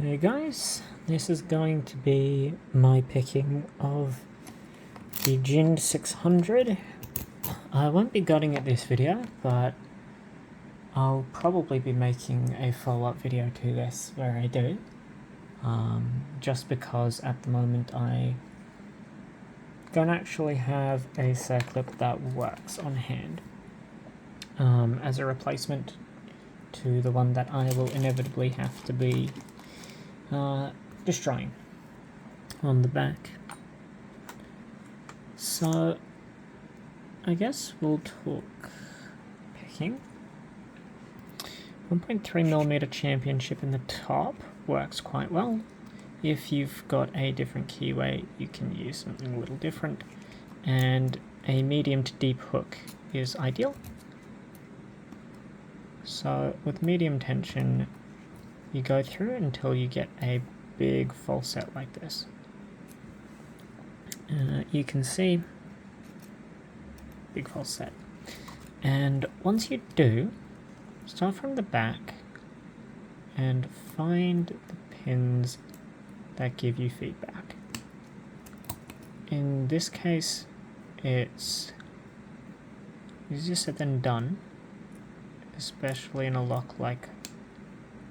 Hey guys, this is going to be my picking of the Gin 600. I won't be gutting it this video, but I'll probably be making a follow-up video to this where I do. Just because at the moment I don't actually have a ASSA clip that works on hand as a replacement to the one that I will inevitably have to be destroying on the back. So I guess we'll talk picking. 1.3mm championship in the top works quite well. If you've got a different keyway, you can use something a little different, and a medium to deep hook is ideal. So with medium tension, you go through until you get a big falset like this. You can see big falset, and once you do, start from the back and find the pins that give you feedback. In this case, it's easier said than done, especially in a lock like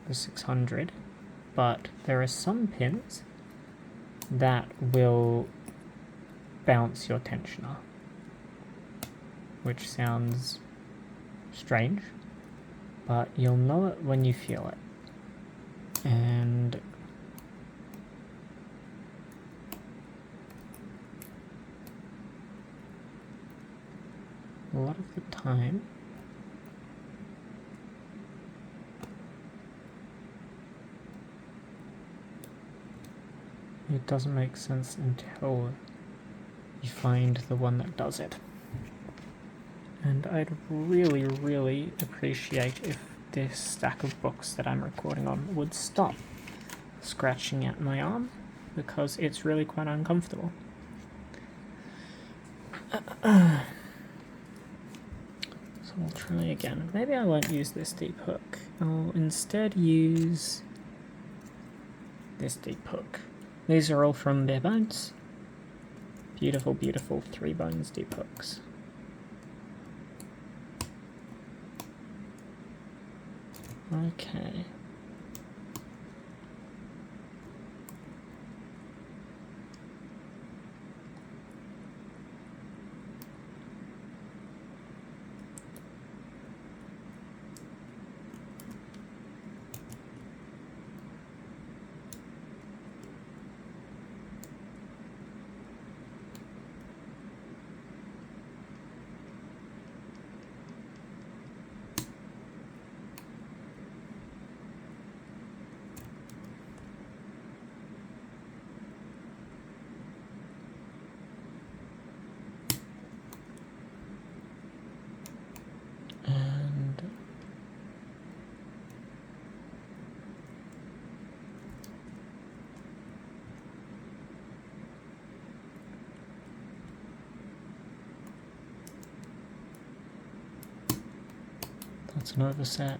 the 600, but there are some pins that will bounce your tensioner, which sounds strange, but you'll know it when you feel it. And a lot of the time it doesn't make sense until you find the one that does it. And I'd really appreciate if this stack of books that I'm recording on would stop scratching at my arm, because it's really quite uncomfortable. So we'll try again. Maybe I won't use this deep hook. I'll instead use this deep hook. These are all from Bare Bones. Beautiful, beautiful 3 bones deep hooks. Okay. That's an overset.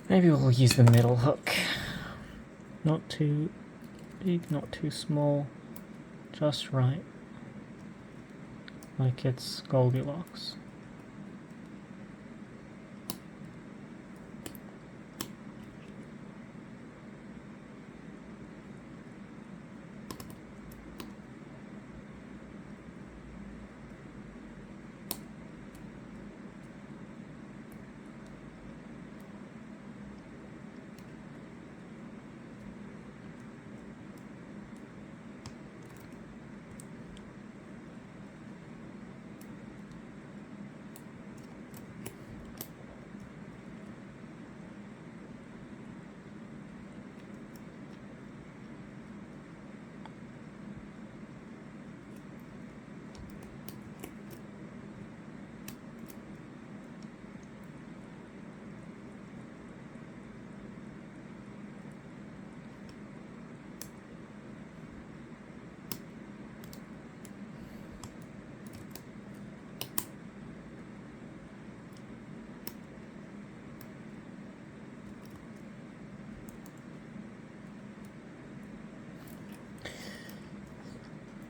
Maybe we'll use the middle hook. Not too big, not too small, just right. Like it's Goldilocks.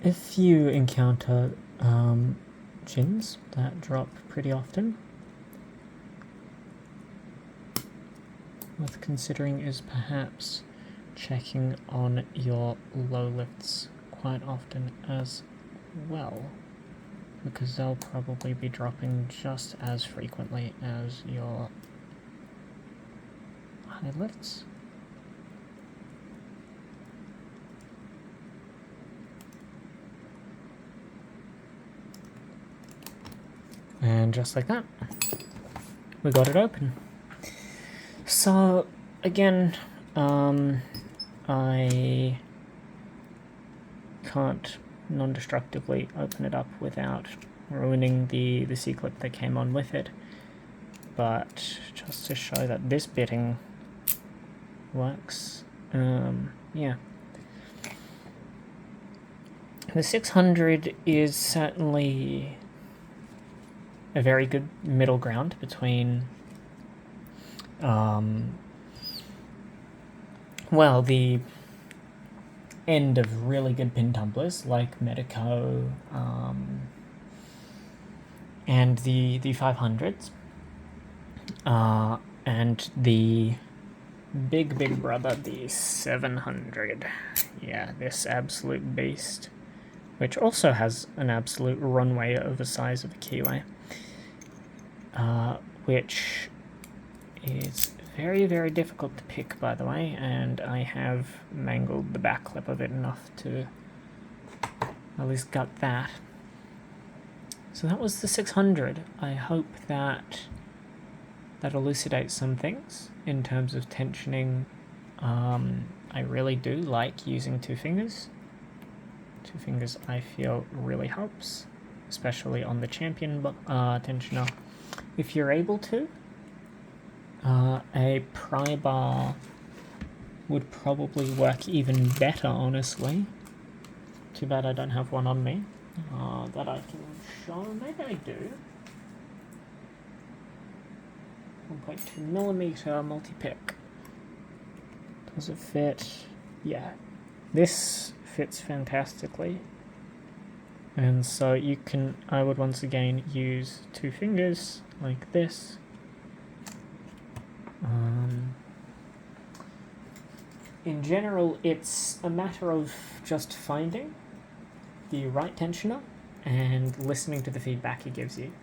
if you encounter gins that drop pretty often, worth considering is perhaps checking on your low lifts quite often as well, because they'll probably be dropping just as frequently as your high lifts. And just like that, we got it open. So again, I can't non-destructively open it up without ruining the C-clip that came on with it, but just to show that this bitting works, yeah. The 600 is certainly a very good middle ground between, well, the end of really good pin tumblers like Medico, and the 500s, and the big brother, the 700. Yeah, this absolute beast, which also has an absolute runway of the size of a keyway, which is very difficult to pick, by the way, and I have mangled the back clip of it enough to at least gut that. So that was the 600. I hope that elucidates some things in terms of tensioning. I really do like using two fingers. Two fingers I feel really helps, especially on the champion tensioner. If you're able to, a pry bar would probably work even better, honestly. Too bad I don't have one on me that I can show. Maybe I do. 1.2mm multi-pick. Does it fit? Yeah. This fits fantastically. And so you can, I would once again use two fingers like this. In general, it's a matter of just finding the right tensioner and listening to the feedback he gives you,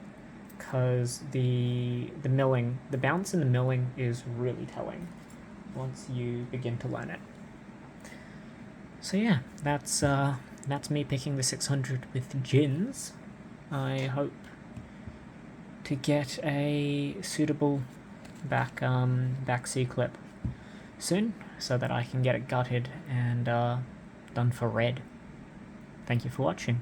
because the milling, the bounce in the milling is really telling once you begin to learn it. So yeah, that's me picking the 600 with gins. I hope to get a suitable back C-clip soon, so that I can get it gutted and done for red. Thank you for watching.